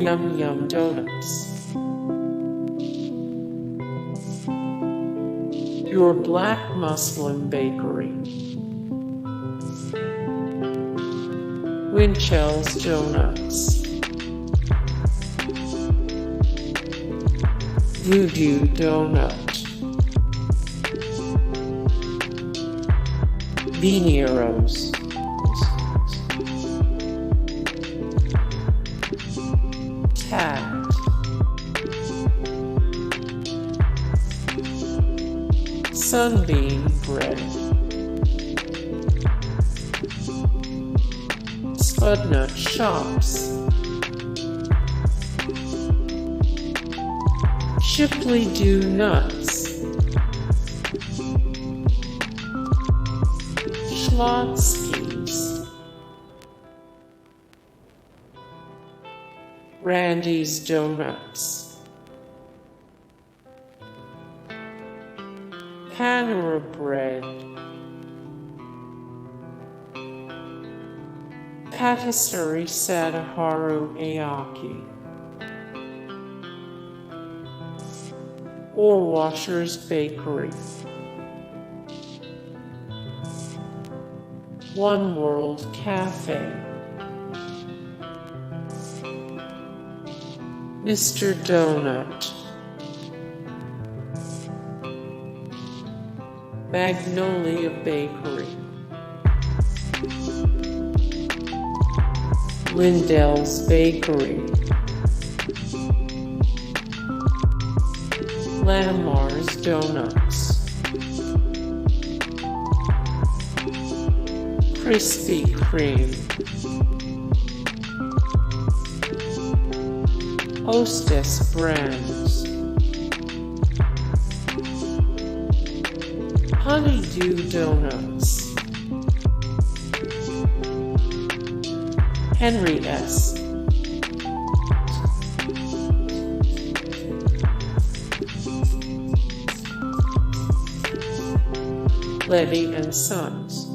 Yum Yum Donuts. Your Black Muslin Bakery. Winchell's Donuts. Voodoo Doughnut. Veniero's. Tatte. Sunbeam Bread. Spudnut Shops. Shipley Do-Nuts. Schlotzsky's. Randy's Donuts. Panera Bread. Ptisserie Sadaharu Aoki. Orwasher's Bakery. One World Cafe. Mr. Donut. Magnolia Bakery. Lyndell's Bakery. Lamar's Donuts. Krispy Kreme. Hostess Brands. Honeydew Donuts. Henry S. Levy and Sons.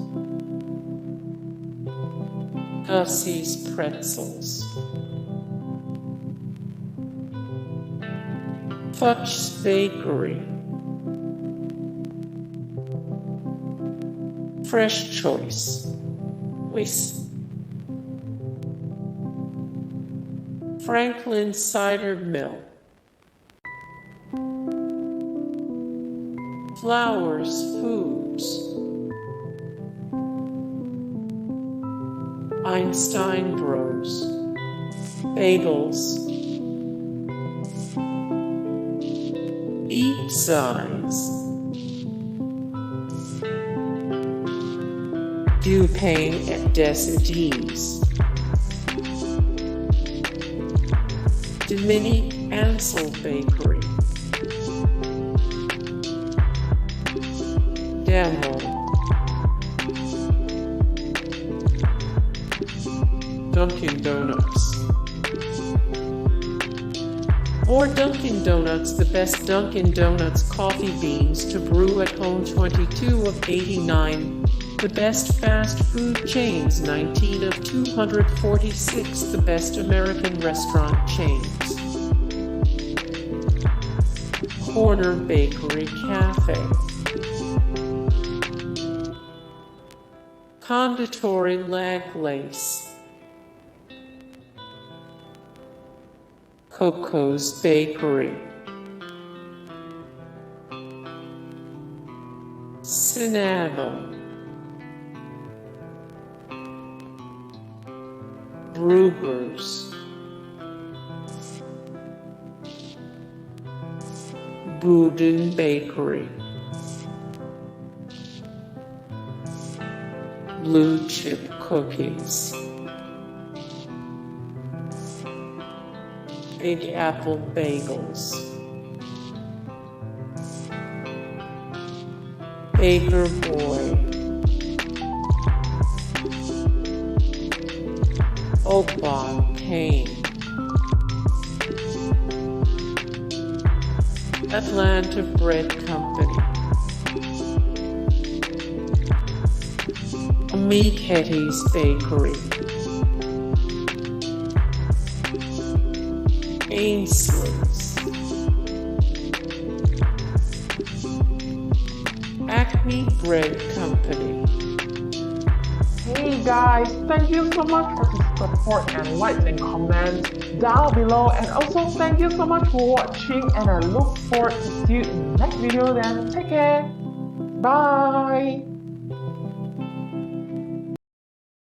Gussie's Pretzels. Fuchs Bakery. Fresh Choice. Franklin Cider Mill. Flowers Foods. Einstein Bros. Bagels. Eat Size. Dupain at Idees. Dominique Ansel Bakery. Demel. Dunkin Donuts. Or Dunkin Donuts, the best Dunkin Donuts coffee beans to brew at home, 22 of 89. The best fast food chains, 19 of 246. The best American restaurant chains. Corner Bakery Cafe. Conditori La Glace. Coco's Bakery. Cinnabon. Brugger's. Boudin Bakery. Blue Chip Cookies. Big Apple Bagels. Baker Boy. Oakbon Atlanta Bread Company. Hetty's Bakery. Ainsley's, Acme Bread Company. Hey guys, thank you so much for the support and likes and comments down below, and also thank you so much for watching, and I look forward to see you in the next video then. Take care. Bye.